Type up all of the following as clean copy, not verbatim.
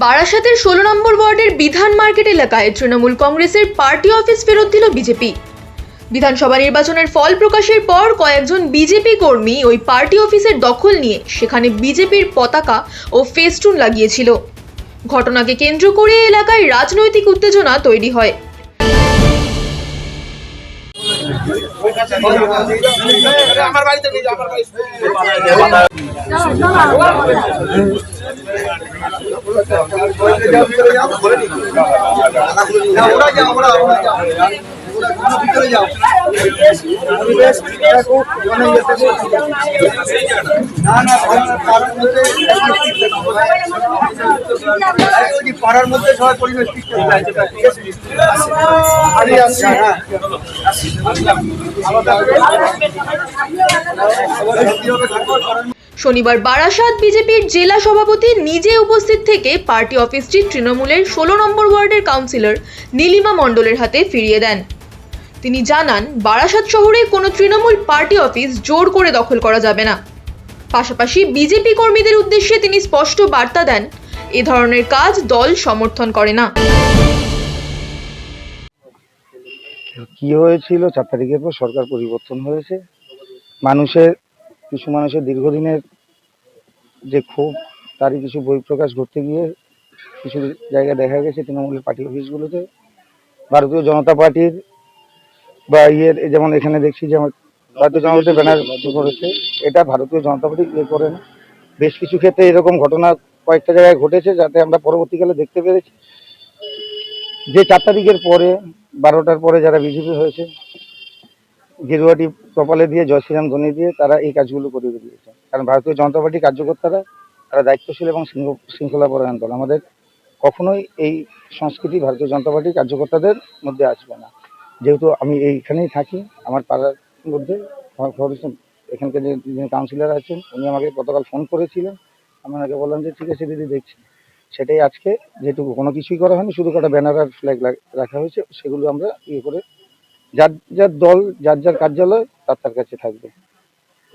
বারাসাতের 16 নম্বর ওয়ার্ডের বিধান মার্কেট এলাকায় তৃণমূল কংগ্রেসের পার্টি অফিস ফেরত দিল বিজেপি। বিধানসভা নির্বাচনের ফল প্রকাশের পর কয়েকজন বিজেপি কর্মী ওই পার্টি অফিসের দখল নিয়ে সেখানে বিজেপির পতাকা ও ফেস্টুন লাগিয়েছিল। ঘটনাকে কেন্দ্র করে এলাকায় রাজনৈতিক উত্তেজনা তৈরি হয়। পাড়ার মধ্যে সবাই পরিবেশ শনিবার বারাসাত বিজেপির জেলা সভাপতি নিজে উপস্থিত থেকে পার্টি অফিসটি তৃণমূলের 16 নম্বর ওয়ার্ডের কাউন্সিলর নীলিমা মণ্ডলের হাতে ফিরিয়ে দেন। তিনি জানান, বারাসাত শহরে কোনো তৃণমূল পার্টি অফিস জোর করে দখল করা যাবে না। পাশাপাশি বিজেপি কর্মীদের উদ্দেশ্যে তিনি স্পষ্ট বার্তা দেন, এ ধরনের কাজ দল সমর্থন করে না। কি হয়েছিল 4 তারিখের পর সরকার পরিবর্তন হয়েছে। কিছু মানুষের দীর্ঘদিনের যে ক্ষোভ, তারই কিছু বহিঃপ্রকাশ ঘটতে গিয়ে কিছু জায়গায় দেখা গেছে তৃণমূলের পার্টি অফিসগুলোতে ভারতীয় জনতা পার্টির বা যেমন এখানে দেখছি যে ভারতীয় জনতা পার্টির ব্যানার করেছে। এটা ভারতীয় জনতা পার্টি করে না। বেশ কিছু ক্ষেত্রে এরকম ঘটনা কয়েকটা জায়গায় ঘটেছে, যাতে আমরা পরবর্তীকালে দেখতে পেরেছি যে 4 তারিখের পরে 12টার পরে যারা বিজেপি হয়েছে, গেরুয়াটি কপালে দিয়ে জয় শ্রীরাম ধ্বনি দিয়ে তারা এই কাজগুলো করে দিয়েছে। কারণ ভারতীয় জনতা পার্টির কার্যকর্তারা তারা দায়িত্বশীল এবং শৃঙ্খলাপরায়ণ দল। আমাদের কখনোই এই সংস্কৃতি ভারতীয় জনতা পার্টির কার্যকর্তাদের মধ্যে আসবে না। যেহেতু আমি এইখানেই থাকি, আমার পাড়ার মধ্যে এখানকার যিনি কাউন্সিলর আছেন উনি আমাকে গতকাল ফোন করেছিলেন। আমি ওনাকে বললাম যে ঠিক আছে দিদি, দেখছি। সেটাই আজকে যেটুকু কোনো কিছুই করা হয়নি, শুধু কটা ব্যানার আর ফ্ল্যাগ রাখা হয়েছে, সেগুলো আমরা করে যার যার দল যার যার কার্যালয় তার কাছে থাকবে।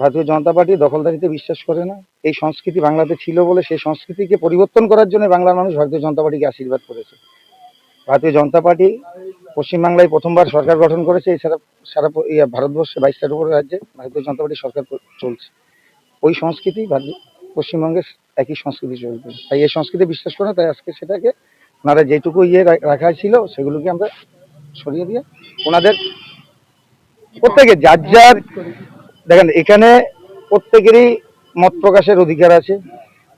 ভারতীয় জনতা পার্টি দখলদারিতে বিশ্বাস করে না। এই সংস্কৃতি বাংলাতে ছিল বলে সেই সংস্কৃতিকে পরিবর্তন করার জন্য বাংলার মানুষ ভারতীয় জনতা পার্টিকে আশীর্বাদ করেছে। ভারতীয় জনতা পার্টি পশ্চিমবাংলায় প্রথমবার সরকার গঠন করেছে। এছাড়া সারা ভারতবর্ষে 22টার উপরে রাজ্যে ভারতীয় জনতা পার্টির সরকার চলছে। ওই সংস্কৃতি পশ্চিমবঙ্গের একই সংস্কৃতি চলবে। তাই এই সংস্কৃতি বিশ্বাস করে না। তাই আজকে সেটাকে ওনারা যেটুকু রাখা ছিল সেগুলোকে আমরা সরিয়ে দিয়ে ওনাদের প্রত্যেকে যার যার, দেখেন এখানে প্রত্যেকেরই মত প্রকাশের অধিকার আছে।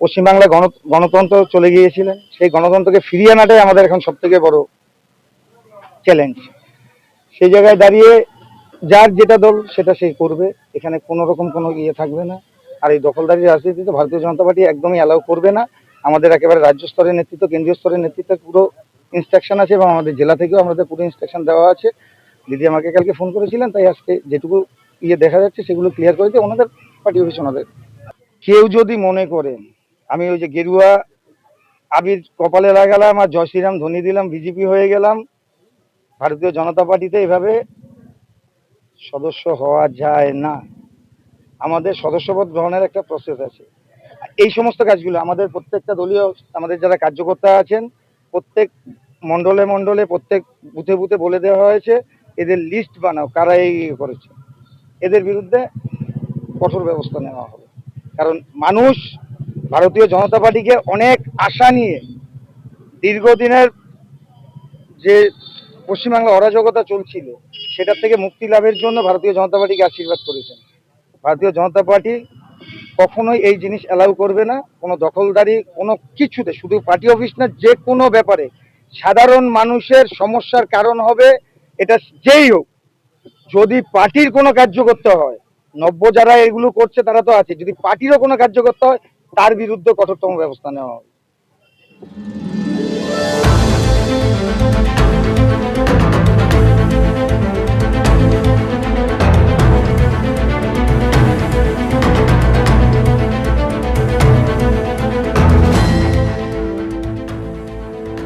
পশ্চিমবাংলায় গণতন্ত্র চলে গিয়েছিলেন, সেই গণতন্ত্রকে ফিরিয়ে আনাটাই আমাদের এখন সব থেকে বড় চ্যালেঞ্জ। সেই জায়গায় দাঁড়িয়ে যার যেটা দল সেটা সে করবে, এখানে কোনো রকম কোনো থাকবে না। আর এই দখলদারি রাজনীতিতে ভারতীয় জনতা পার্টি একদমই অ্যালাউ করবে না। আমাদের একেবারে রাজ্য স্তরের নেতৃত্ব, কেন্দ্রীয় স্তরের নেতৃত্বের পুরো ইনস্ট্রাকশন আছে এবং আমাদের জেলা থেকেও আমাদের পুরো ইনস্ট্রাকশন দেওয়া আছে। দিদি আমাকে কালকে ফোন করেছিলেন, তাই আজকে যেটুকু দেখা যাচ্ছে সেগুলো ক্লিয়ার করে দিয়ে ওনাদের পার্টি অফিস ওনাদের। কেউ যদি মনে করেন আমি ওই যে গেরুয়া আবির কপালে লাগালাম আর জয় শ্রীরাম ধ্বনি দিলাম বিজেপি হয়ে গেলাম, ভারতীয় জনতা পার্টিতে এভাবে সদস্য হওয়া যায় না। আমাদের সদস্যপদ গ্রহণের একটা প্রসেস আছে। এই সমস্ত কাজগুলো আমাদের প্রত্যেকটা দলীয়, আমাদের যারা কার্যকর্তা আছেন প্রত্যেক মণ্ডলে মণ্ডলে প্রত্যেক বুথে বুথে বলে দেওয়া হয়েছে এদের লিস্ট বানাও, কারা এই করেছে, এদের বিরুদ্ধে কঠোর ব্যবস্থা নেওয়া হবে। কারণ মানুষ ভারতীয় জনতা পার্টিকে অনেক আশা নিয়ে দীর্ঘদিনের যে পশ্চিমবাংলা অরাজকতা চলছিল সেটার থেকে মুক্তি লাভের জন্য ভারতীয় জনতা পার্টিকে আশীর্বাদ করেছেন। ভারতীয় জনতা পার্টি কখনোই এই জিনিস অ্যালাউ করবে না। কোনো দখলদারি কোনো কিছুতে, শুধু পার্টি অফিস না, যে কোনো ব্যাপারে সাধারণ মানুষের সমস্যার কারণ হবে এটা যেই হোক। যদি পার্টির কোনো কার্যকর্তা হয়, নব্য যারা এগুলো করছে তারা তো আছে, যদি পার্টিরও কোনো কার্যকর্তা হয় তার বিরুদ্ধে কঠোরতম ব্যবস্থা নেওয়া হবে।